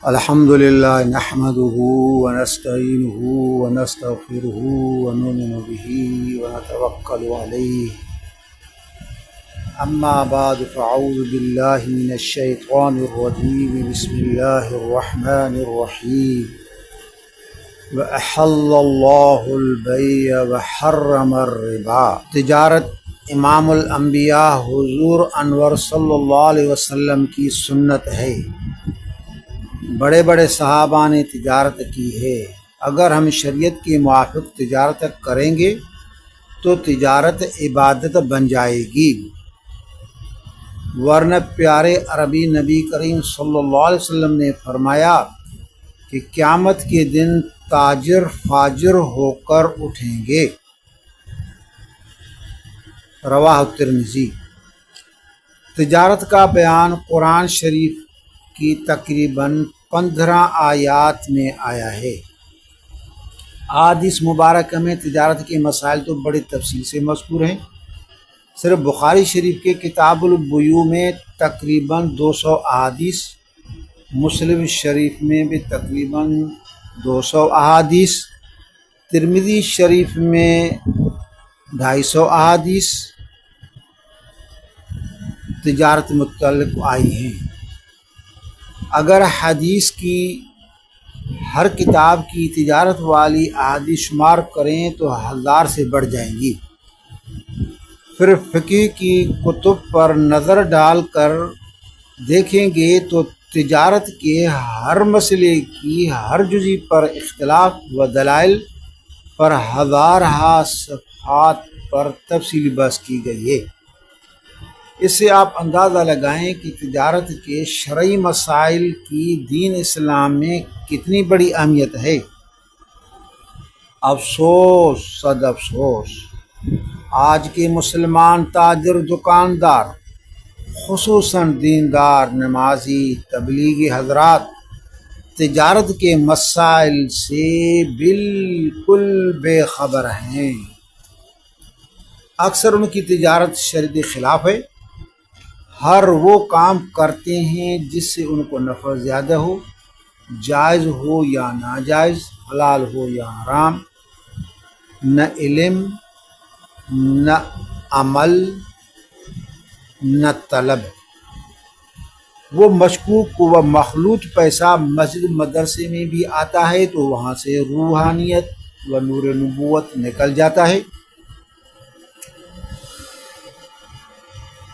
الحمد للہ نحمده ونستعینه ونستغفره ونؤمن به ونتوکل علیہ اما بعد فاعوذ باللہ من الشیطان الرجیم بسم اللہ الرحمن الرحیم وأحل اللہ البیع وحرم الربا۔ تجارت امام الانبیاء حضور انور صلی اللہ علیہ وسلم کی سنت ہے۔ بڑے بڑے صحابہ نے تجارت کی ہے۔ اگر ہم شریعت کے موافق تجارت کریں گے تو تجارت عبادت بن جائے گی، ورنہ پیارے عربی نبی کریم صلی اللہ علیہ وسلم نے فرمایا کہ قیامت کے دن تاجر فاجر ہو کر اٹھیں گے۔ رواہ ترمذی۔ تجارت کا بیان قرآن شریف کی تقریباً 15 آیات میں آیا ہے۔ احادیث مبارکہ میں تجارت کے مسائل تو بڑی تفصیل سے مذکور ہیں۔ صرف بخاری شریف کے کتاب البیوع میں تقریباً 200 احادیث، مسلم شریف میں بھی تقریباً 200 احادیث، ترمذی شریف میں 250 احادیث تجارت متعلق آئی ہیں۔ اگر حدیث کی ہر کتاب کی تجارت والی احادیث شمار کریں تو 1000 سے بڑھ جائیں گی۔ پھر فقہ کی کتب پر نظر ڈال کر دیکھیں گے تو تجارت کے ہر مسئلے کی ہر جزی پر اختلاف و دلائل پر 1000 صفحات پر تفصیلی بحث کی گئی ہے۔ اس سے آپ اندازہ لگائیں کہ تجارت کے شرعی مسائل کی دین اسلام میں کتنی بڑی اہمیت ہے۔ افسوس صد افسوس، آج کے مسلمان تاجر دکاندار، خصوصاً دیندار نمازی تبلیغی حضرات تجارت کے مسائل سے بالکل بے خبر ہیں۔ اکثر ان کی تجارت شریعت خلاف ہے۔ ہر وہ کام کرتے ہیں جس سے ان کو نفع زیادہ ہو، جائز ہو یا ناجائز، حلال ہو یا حرام۔ نہ علم، نہ عمل، نہ طلب۔ وہ مشکوک و مخلوط پیسہ مسجد مدرسے میں بھی آتا ہے تو وہاں سے روحانیت و نور نبوت نکل جاتا ہے۔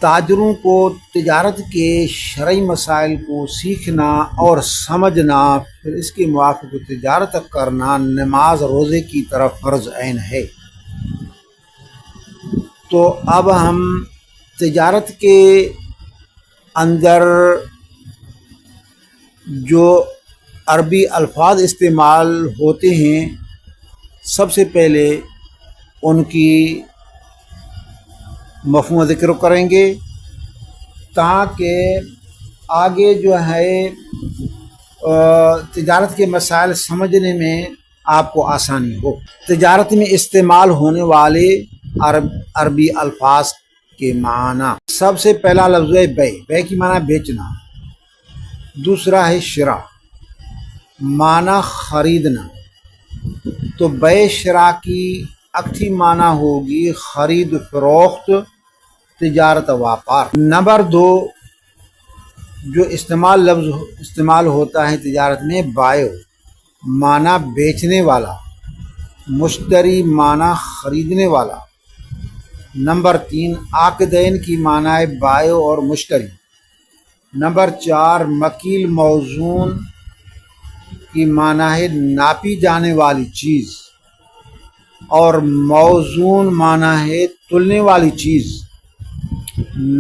تاجروں کو تجارت کے شرعی مسائل کو سیکھنا اور سمجھنا، پھر اس کے موافق تجارت کرنا نماز روزے کی طرف فرض عین ہے۔ تو اب ہم تجارت کے اندر جو عربی الفاظ استعمال ہوتے ہیں، سب سے پہلے ان کی مفہوم ذکر کریں گے تاکہ آگے جو ہے تجارت کے مسائل سمجھنے میں آپ کو آسانی ہو۔ تجارت میں استعمال ہونے والے عربی الفاظ کے معنی، سب سے پہلا لفظ ہے بیع۔ بیع کی معنی بیچنا۔ دوسرا ہے شراء، معنی خریدنا۔ تو بیع شراء کی اکٹھی معنی ہوگی خرید فروخت، تجارت واپار۔ نمبر 2 جو لفظ استعمال ہوتا ہے تجارت میں، بائع معنی بیچنے والا، مشتری معنی خریدنے والا۔ نمبر 3 عاقدین کی معنی ہے بائع اور مشتری۔ نمبر 4 مکیل موزون کی معنی ہے ناپی جانے والی چیز، اور موزون معنی ہے تلنے والی چیز۔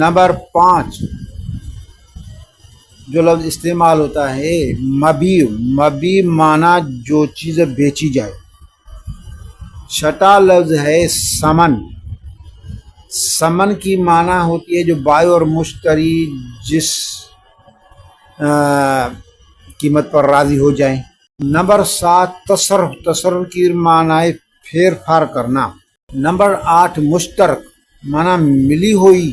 نمبر 5 جو لفظ استعمال ہوتا ہے مبیع، مبیع معنی جو چیز بیچی جائے۔ چھٹا لفظ ہے ثمن، ثمن کی معنی ہوتی ہے جو بائع اور مشتری جس قیمت پر راضی ہو جائیں۔ نمبر 7 تصرف، تصرف کی معنی ہے پھیر پھار کرنا۔ نمبر 8 مشترک معنی ملی ہوئی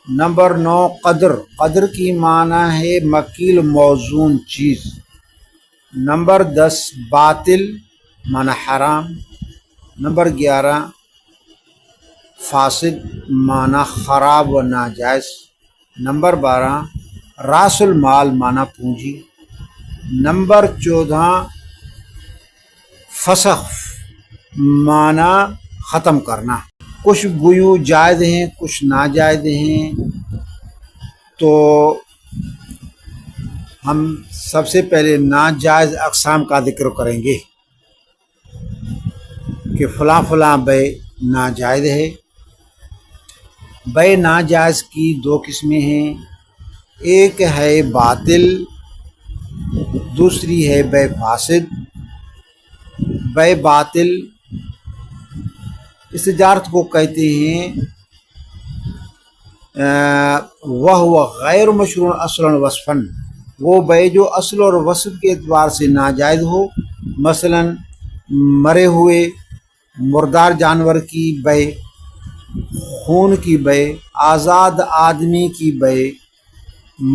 نمبر 9 قدر، قدر کی معنی ہے مکیل موزون چیز۔ نمبر 10 باطل معنی حرام۔ نمبر 11 فاسد معنی خراب و ناجائز۔ نمبر 12 راس المال معنی پونجی۔ نمبر 14 فسخ معنی ختم کرنا۔ کچھ بیوع جائز ہیں کچھ ناجائز ہیں، تو ہم سب سے پہلے ناجائز اقسام کا ذکر کریں گے کہ فلاں فلاں بیع ناجائز ہے۔ بیع ناجائز کی 2 قسمیں ہیں، ایک ہے باطل، دوسری ہے بیع فاسد۔ بیع باطل اس تجارت کو کہتے ہیں وہ غیر مشروع اصلا وصفا، وہ بیع جو اصل اور وصف کے اعتبار سے ناجائز ہو، مثلا مرے ہوئے مردار جانور کی بیع، خون کی بیع، آزاد آدمی کی بیع،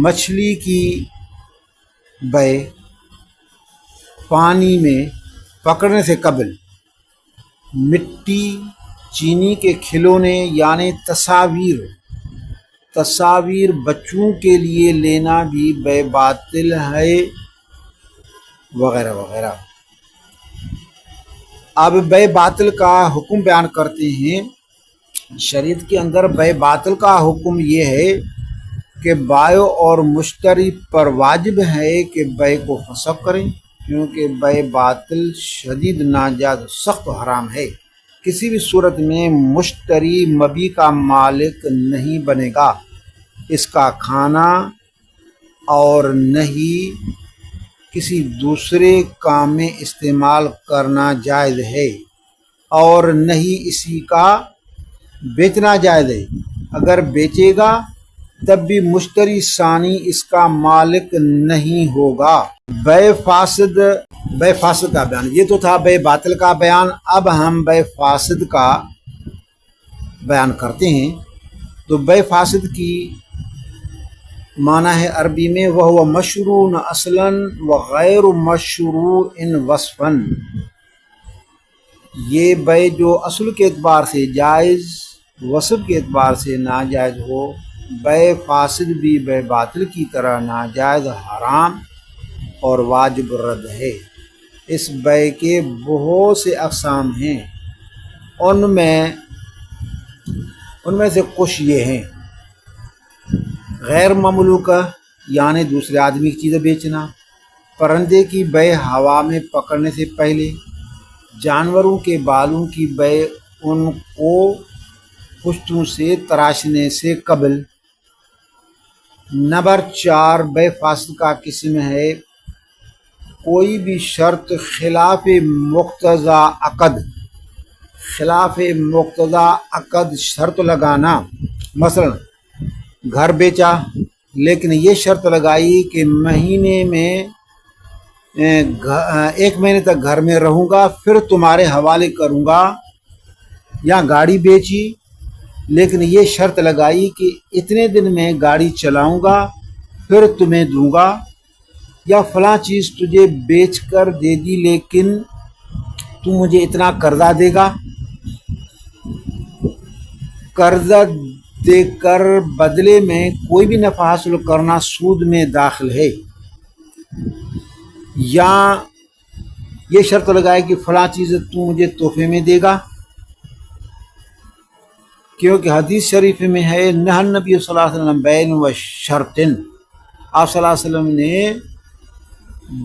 مچھلی کی بیع، پانی میں پکڑنے سے قبل، مٹی چینی کے کھلونے یعنی تصاویر بچوں کے لیے لینا بھی بیع باطل ہے، وغیرہ وغیرہ۔ اب بیع باطل کا حکم بیان کرتے ہیں۔ شریعت کے اندر بیع باطل کا حکم یہ ہے کہ بائع اور مشتری پر واجب ہے کہ بیع کو فسخ کریں، کیونکہ بیع باطل شدید ناجائز سخت و حرام ہے۔ کسی بھی صورت میں مشتری مبیع کا مالک نہیں بنے گا، اس کا کھانا اور نہیں کسی دوسرے کام میں استعمال کرنا جائز ہے، اور نہیں اسی کا بیچنا جائز ہے۔ اگر بیچے گا تب بھی مشتری ثانی اس کا مالک نہیں ہوگا۔ بیع فاسد کا بیان، یہ تو تھا بیع باطل کا بیان، اب ہم بیع فاسد کا بیان کرتے ہیں۔ تو بیع فاسد کی معنی ہے عربی میں وہ مشروع اصلا و غیر مشروع وصفا، یہ بیع جو اصل کے اعتبار سے جائز وصف کے اعتبار سے ناجائز ہو۔ بیع فاسد بھی بیع باطل کی طرح ناجائز، حرام اور واجب رد ہے۔ اس بیع کے بہت سے اقسام ہیں، ان میں سے کچھ یہ ہیں: غیر مملوکہ یعنی دوسرے آدمی کی چیزیں بیچنا، پرندے کی بیع ہوا میں پکڑنے سے پہلے، جانوروں کے بالوں کی بیع ان کو پشتوں سے تراشنے سے قبل۔ نمبر 4 بیع فاسد کا قسم ہے کوئی بھی شرط خلاف مقتضی عقد شرط لگانا۔ مثلا گھر بیچا لیکن یہ شرط لگائی کہ ایک مہینے تک گھر میں رہوں گا پھر تمہارے حوالے کروں گا، یا گاڑی بیچی لیکن یہ شرط لگائی کہ اتنے دن میں گاڑی چلاؤں گا پھر تمہیں دوں گا، یا فلاں چیز تجھے بیچ کر دے دی لیکن تو مجھے اتنا قرضہ دے گا۔ قرضہ دے کر بدلے میں کوئی بھی نفع حاصل کرنا سود میں داخل ہے۔ یا یہ شرط لگائے کہ فلاں چیز تو مجھے تحفے میں دے گا، کیونکہ حدیث شریف میں ہے نہى النبی صلی اللہ علیہ وسلم بیع و شرط، آپ صلی اللہ علیہ وسلم نے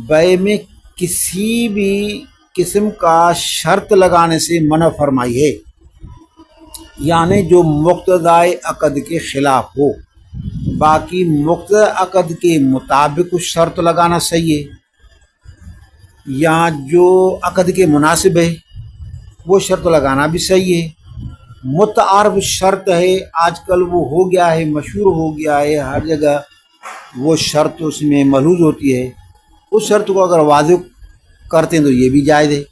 بیع میں کسی بھی قسم کا شرط لگانے سے منع فرمائی ہے، یعنی جو مقتضی عقد کے خلاف ہو۔ باقی مقتضی عقد کے مطابق شرط لگانا صحیح ہے، یا جو عقد کے مناسب ہے وہ شرط لگانا بھی صحیح ہے۔ متعارف شرط ہے، آج کل وہ ہو گیا ہے، مشہور ہو گیا ہے، ہر جگہ وہ شرط اس میں ملحوظ ہوتی ہے، اس شرط کو اگر واضح کرتے ہیں تو یہ بھی جائز ہے۔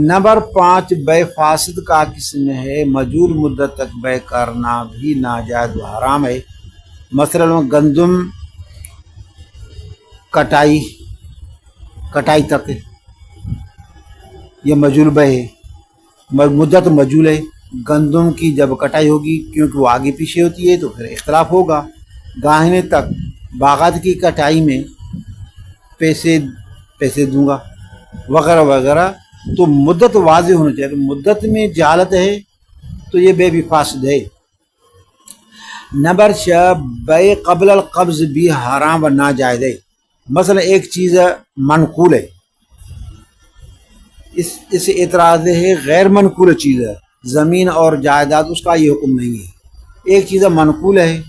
نمبر 5 بے فاسد کا قسم ہے مجول مدت تک بے کرنا بھی ناجائز و حرام ہے. مثلا گندم کٹائی تک یہ مجول بے ہے، مدت مجول ہے. گندم کی جب کٹائی ہوگی کیونکہ وہ آگے پیچھے ہوتی ہے تو پھر اختلاف ہوگا. گاہنے تک باغات کی کٹائی میں پیسے دوں گا وغیرہ وغیرہ. تو مدت واضح ہونا چاہیے. مدت میں جہالت ہے تو یہ بے بھی فاسد ہے. نمبر 6 بے قبل القبض بھی حرام و ناجائز ہے. مثلا ایک چیز منقول ہے، اس اعتراض ہے غیر منقول چیز ہے، زمین اور جائیداد، اس کا یہ حکم نہیں ہے. ایک چیز منقول ہے،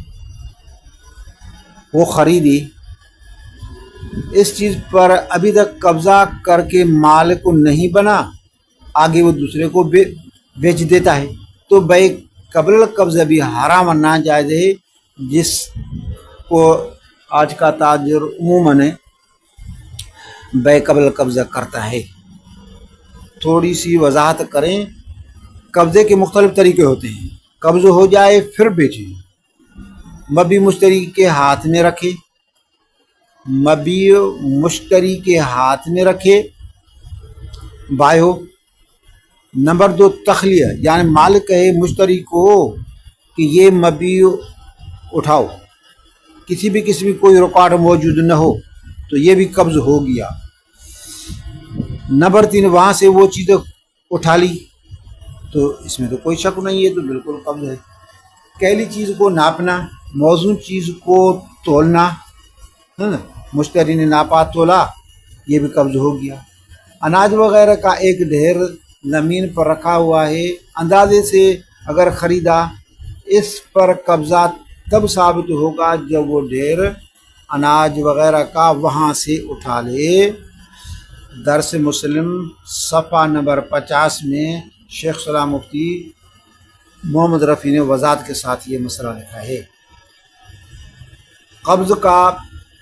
وہ خریدی، اس چیز پر ابھی تک قبضہ کر کے مالک کو نہیں بنا، آگے وہ دوسرے کو بیچ دیتا ہے تو بے قبل القبض بھی حرام و ناجائز ہے، جس کو آج کا تاجر عموماً بے قبل القبض کرتا ہے. تھوڑی سی وضاحت کریں. قبضے کے مختلف طریقے ہوتے ہیں. قبض ہو جائے پھر بیچیں، مبی مشتری کے ہاتھ میں رکھے بائے ہو. نمبر 2 تخلیہ، یعنی مالک کہے مشتری کو کہ یہ مبی اٹھاؤ، کسی بھی قسم کی کوئی رکاوٹ موجود نہ ہو تو یہ بھی قبض ہو گیا. نمبر 3 وہاں سے وہ چیز اٹھا لی تو اس میں تو کوئی شک نہیں ہے، تو بالکل قبض ہے. کیلی چیز کو ناپنا، موزون چیز کو تولنا، مشتری نے ناپا تولا، یہ بھی قبض ہو گیا. اناج وغیرہ کا ایک ڈھیر زمین پر رکھا ہوا ہے، اندازے سے اگر خریدا، اس پر قبضہ تب ثابت ہوگا جب وہ ڈھیر اناج وغیرہ کا وہاں سے اٹھا لے. درس مسلم صفحہ نمبر 50 میں شیخ صلاح مفتی محمد رفیع نے وضاحت کے ساتھ یہ مسئلہ لکھا ہے. قبض کا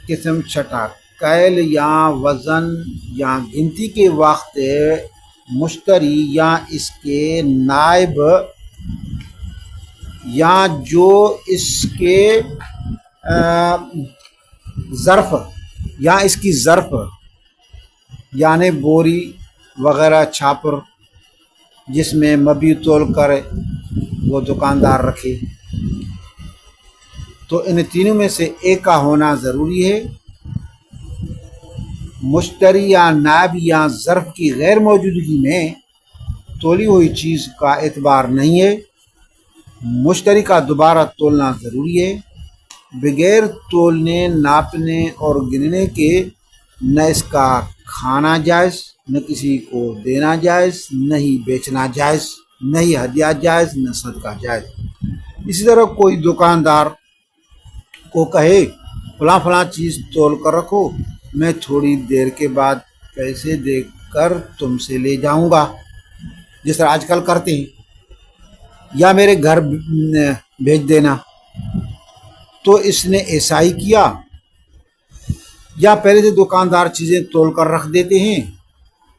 قسم 6 کیل یا وزن یا گنتی کے وقت مشتری یا اس کے نائب یا جو اس کے ظرف یا اس کی ظرف یعنی بوری وغیرہ چھاپر جس میں مبی تول کر وہ دکاندار رکھے، تو ان تینوں میں سے ایک کا ہونا ضروری ہے. مشتری یا نائب یا ظرف کی غیر موجودگی میں تولی ہوئی چیز کا اعتبار نہیں ہے. مشتری کا دوبارہ تولنا ضروری ہے. بغیر تولنے، ناپنے اور گننے کے نہ اس کا کھانا جائز، نہ کسی کو دینا جائز، نہ ہی بیچنا جائز، نہ ہی ہدیہ جائز، نہ صدقہ جائز. اسی طرح کوئی دکاندار کو کہے فلاں فلاں چیز تول کر رکھو، میں تھوڑی دیر کے بعد پیسے دے کر تم سے لے جاؤں گا، جس طرح آج کل کرتے ہیں، یا میرے گھر بھیج دینا، تو اس نے ایسا ہی کیا. یا پہلے سے دکاندار چیزیں تول کر رکھ دیتے ہیں،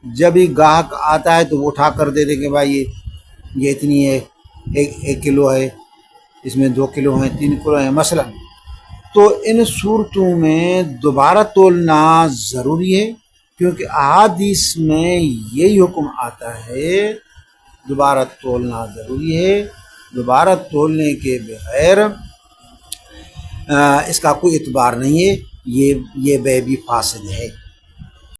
جب ہی گاہک آتا ہے تو وہ اٹھا کر دے دے کہ بھائی یہ اتنی ہے، 1 کلو ہے، اس میں 2 کلو ہیں، 3 کلو ہیں مثلا. تو ان صورتوں میں دوبارہ تولنا ضروری ہے، کیونکہ احادیث میں یہی حکم آتا ہے، دوبارہ تولنا ضروری ہے. دوبارہ تولنے کے بغیر اس کا کوئی اعتبار نہیں ہے، یہ بے بھی فاسد ہے.